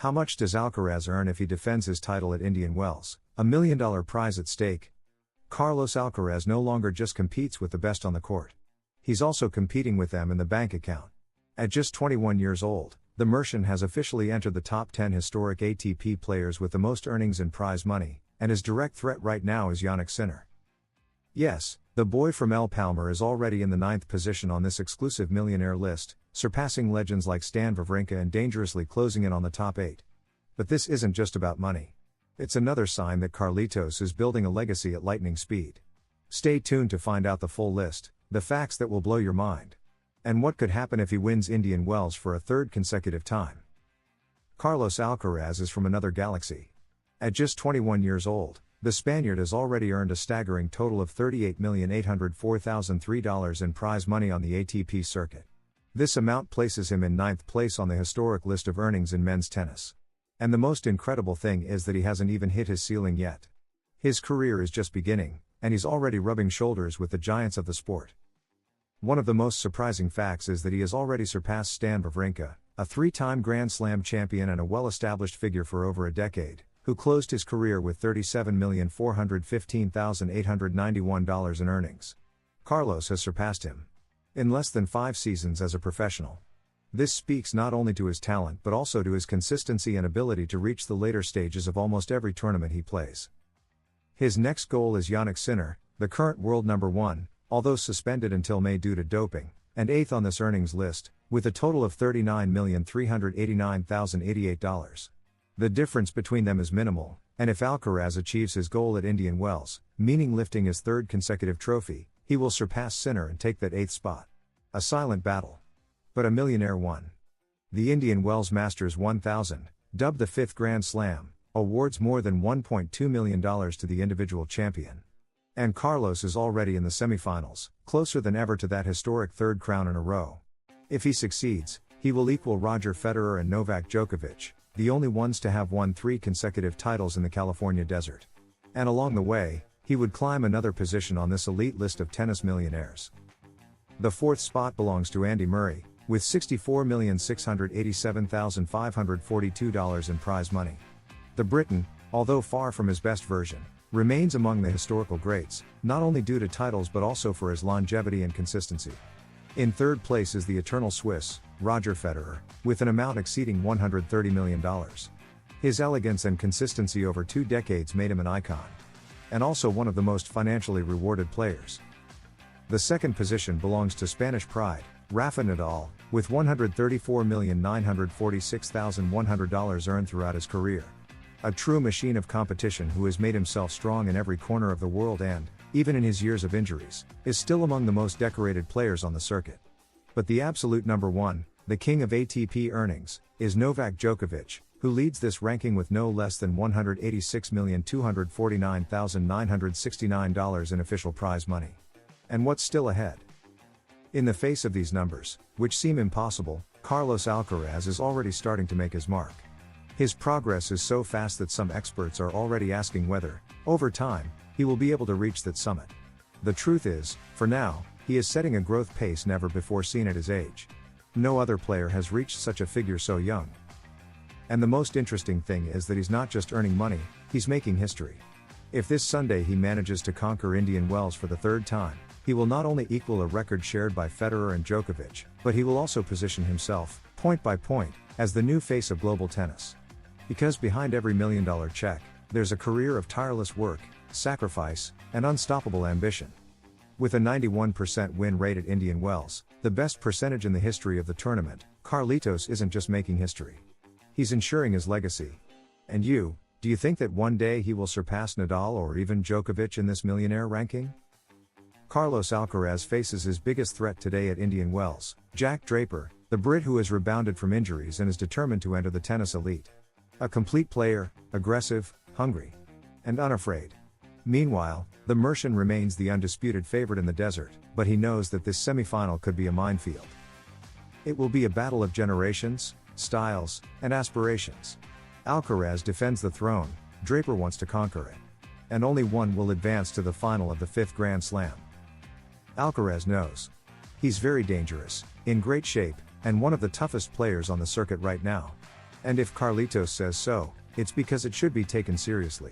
How much does Alcaraz earn if he defends his title at Indian Wells? $1 million prize at stake. Carlos Alcaraz no longer just competes with the best on the court. He's also competing with them in the bank account. At just 21 years old, the Mercian has officially entered the top 10 historic ATP players with the most earnings in prize money, and his direct threat right now is Jannik Sinner. Yes, the boy from El Palmar is already in the 9th position on this exclusive millionaire list, surpassing legends like Stan Wawrinka and dangerously closing in on the top 8. But this isn't just about money. It's another sign that Carlitos is building a legacy at lightning speed. Stay tuned to find out the full list, the facts that will blow your mind. And what could happen if he wins Indian Wells for a third consecutive time. Carlos Alcaraz is from another galaxy. At just 21 years old, the Spaniard has already earned a staggering total of $38,804,003 in prize money on the ATP circuit. This amount places him in 9th place on the historic list of earnings in men's tennis. And the most incredible thing is that he hasn't even hit his ceiling yet. His career is just beginning, and he's already rubbing shoulders with the giants of the sport. One of the most surprising facts is that he has already surpassed Stan Wawrinka, a 3-time Grand Slam champion and a well-established figure for over a decade, who closed his career with $37,415,891 in earnings. Carlos has surpassed him in less than 5 seasons as a professional. This speaks not only to his talent but also to his consistency and ability to reach the later stages of almost every tournament he plays. His next goal is Jannik Sinner, the current world number 1, although suspended until May due to doping, and 8th on this earnings list, with a total of $39,389,088. The difference between them is minimal, and if Alcaraz achieves his goal at Indian Wells, meaning lifting his 3rd consecutive trophy, he will surpass Sinner and take that 8th spot. A silent battle. But a millionaire won. The Indian Wells Masters 1000, dubbed the 5th Grand Slam, awards more than $1.2 million to the individual champion. And Carlos is already in the semifinals, closer than ever to that historic 3rd crown in a row. If he succeeds, he will equal Roger Federer and Novak Djokovic, the only ones to have won 3 consecutive titles in the California desert. And along the way, he would climb another position on this elite list of tennis millionaires. The 4th spot belongs to Andy Murray, with $64,687,542 in prize money. The Briton, although far from his best version, remains among the historical greats, not only due to titles but also for his longevity and consistency. In 3rd place is the eternal Swiss, Roger Federer, with an amount exceeding $130 million. His elegance and consistency over 2 decades made him an icon. And also one of the most financially rewarded players. The 2nd position belongs to Spanish pride, Rafa Nadal, with $134,946,100 earned throughout his career. A true machine of competition who has made himself strong in every corner of the world and, even in his years of injuries, is still among the most decorated players on the circuit. But the absolute number 1, the king of ATP earnings, is Novak Djokovic, who leads this ranking with no less than $186,249,969 in official prize money. And what's still ahead? In the face of these numbers, which seem impossible, Carlos Alcaraz is already starting to make his mark. His progress is so fast that some experts are already asking whether, over time, he will be able to reach that summit. The truth is, for now, he is setting a growth pace never before seen at his age. No other player has reached such a figure so young. And the most interesting thing is that he's not just earning money, he's making history. If this Sunday he manages to conquer Indian Wells for the 3rd time, he will not only equal a record shared by Federer and Djokovic, but he will also position himself, point by point, as the new face of global tennis. Because behind every $1 million check, there's a career of tireless work, sacrifice, and unstoppable ambition. With a 91% win rate at Indian Wells, the best percentage in the history of the tournament, Carlitos isn't just making history. He's ensuring his legacy. And you, do you think that one day he will surpass Nadal or even Djokovic in this millionaire ranking? Carlos Alcaraz faces his biggest threat today at Indian Wells, Jack Draper, the Brit who has rebounded from injuries and is determined to enter the tennis elite. A complete player, aggressive, hungry, and unafraid. Meanwhile, the Mercian remains the undisputed favorite in the desert, but he knows that this semifinal could be a minefield. It will be a battle of generations, styles, and aspirations. Alcaraz defends the throne, Draper wants to conquer it. And only one will advance to the final of the 5th Grand Slam. Alcaraz knows. He's very dangerous, in great shape, and one of the toughest players on the circuit right now. And if Carlitos says so, it's because it should be taken seriously.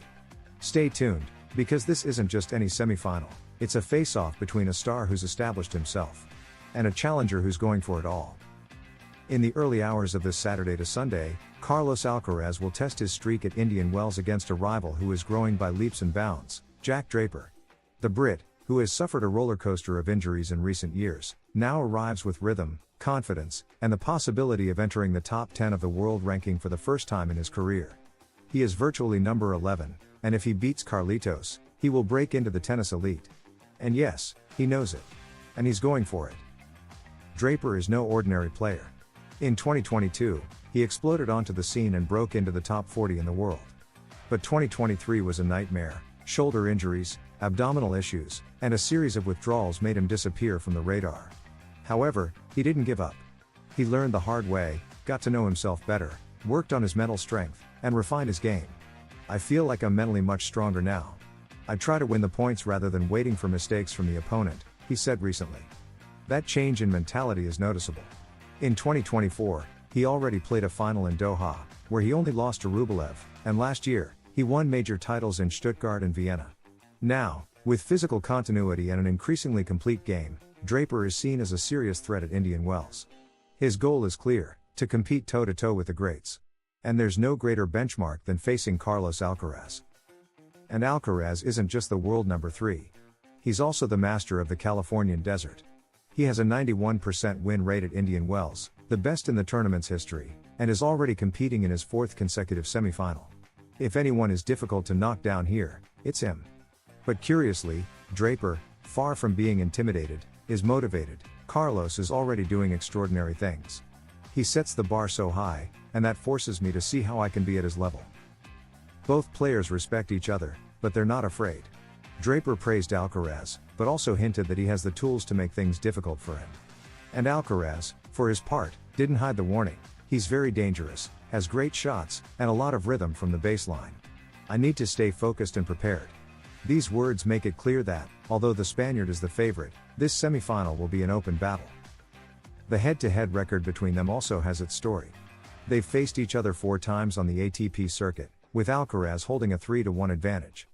Stay tuned, because this isn't just any semifinal, it's a face-off between a star who's established himself and a challenger who's going for it all. In the early hours of this Saturday to Sunday, Carlos Alcaraz will test his streak at Indian Wells against a rival who is growing by leaps and bounds, Jack Draper. The Brit, who has suffered a roller coaster of injuries in recent years, now arrives with rhythm, confidence, and the possibility of entering the top 10 of the world ranking for the first time in his career. He is virtually number 11, and if he beats Carlitos, he will break into the tennis elite. And yes, he knows it. And he's going for it. Draper is no ordinary player. In 2022, he exploded onto the scene and broke into the top 40 in the world. But 2023 was a nightmare. Shoulder injuries, abdominal issues, and a series of withdrawals made him disappear from the radar. However, he didn't give up. He learned the hard way, got to know himself better, worked on his mental strength, and refined his game. I feel like I'm mentally much stronger now. I try to win the points rather than waiting for mistakes from the opponent, he said recently. That change in mentality is noticeable. In 2024, he already played a final in Doha, where he only lost to Rublev, and last year, he won major titles in Stuttgart and Vienna. Now, with physical continuity and an increasingly complete game, Draper is seen as a serious threat at Indian Wells. His goal is clear, to compete toe-to-toe with the greats. And there's no greater benchmark than facing Carlos Alcaraz. And Alcaraz isn't just the world number 3. He's also the master of the Californian desert. He has a 91% win rate at Indian Wells, the best in the tournament's history, and is already competing in his 4th consecutive semifinal. If anyone is difficult to knock down here, it's him. But curiously, Draper, far from being intimidated, is motivated. Carlos is already doing extraordinary things. He sets the bar so high, and that forces me to see how I can be at his level. Both players respect each other, but they're not afraid. Draper praised Alcaraz, but also hinted that he has the tools to make things difficult for him. And Alcaraz, for his part, didn't hide the warning. He's very dangerous, has great shots, and a lot of rhythm from the baseline. I need to stay focused and prepared. These words make it clear that, although the Spaniard is the favorite, this semifinal will be an open battle. The head-to-head record between them also has its story. They've faced each other 4 times on the ATP circuit, with Alcaraz holding a 3-1 advantage.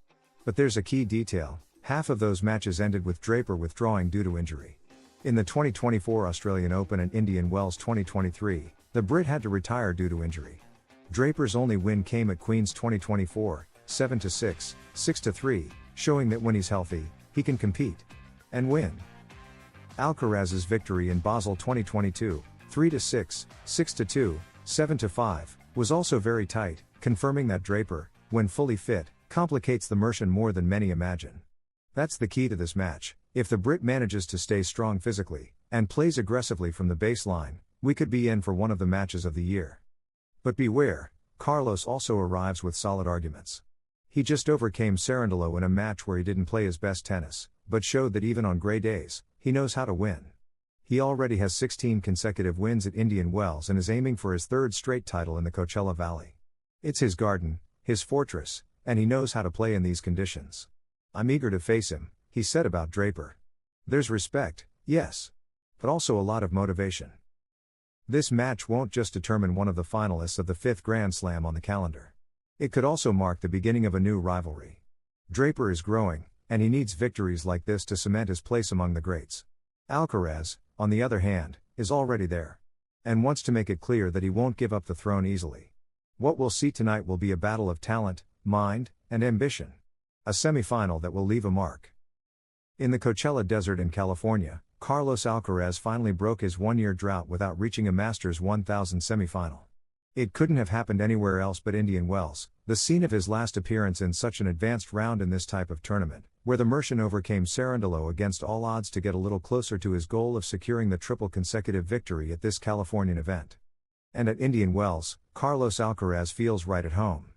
But there's a key detail: half of those matches ended with Draper withdrawing due to injury. In the 2024 Australian Open and Indian Wells 2023, the Brit had to retire due to injury. Draper's only win came at Queen's 2024, 7-6, 6-3, showing that when he's healthy, he can compete and win. Alcaraz's victory in Basel 2022, 3-6, 6-2, 7-5, was also very tight, confirming that Draper, when fully fit, complicates the Mercian more than many imagine. That's the key to this match. If the Brit manages to stay strong physically, and plays aggressively from the baseline, we could be in for one of the matches of the year. But beware, Carlos also arrives with solid arguments. He just overcame Cerundolo in a match where he didn't play his best tennis, but showed that even on gray days, he knows how to win. He already has 16 consecutive wins at Indian Wells and is aiming for his 3rd straight title in the Coachella Valley. It's his garden, his fortress, and he knows how to play in these conditions. I'm eager to face him, he said about Draper. There's respect, yes. But also a lot of motivation. This match won't just determine one of the finalists of the 5th Grand Slam on the calendar. It could also mark the beginning of a new rivalry. Draper is growing, and he needs victories like this to cement his place among the greats. Alcaraz, on the other hand, is already there. And wants to make it clear that he won't give up the throne easily. What we'll see tonight will be a battle of talent, mind, and ambition. A semi-final that will leave a mark. In the Coachella Desert in California, Carlos Alcaraz finally broke his 1-year drought without reaching a Masters 1000 semi-final. It couldn't have happened anywhere else but Indian Wells, the scene of his last appearance in such an advanced round in this type of tournament, where the Mercian overcame Cerundolo against all odds to get a little closer to his goal of securing the triple consecutive victory at this Californian event. And at Indian Wells, Carlos Alcaraz feels right at home.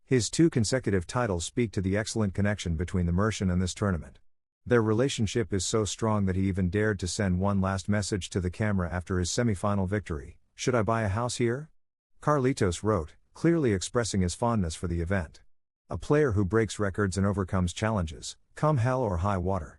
His 2 consecutive titles speak to the excellent connection between the Mercian and this tournament. Their relationship is so strong that he even dared to send one last message to the camera after his semi-final victory: "Should I buy a house here?" Carlitos wrote, clearly expressing his fondness for the event. A player who breaks records and overcomes challenges, come hell or high water.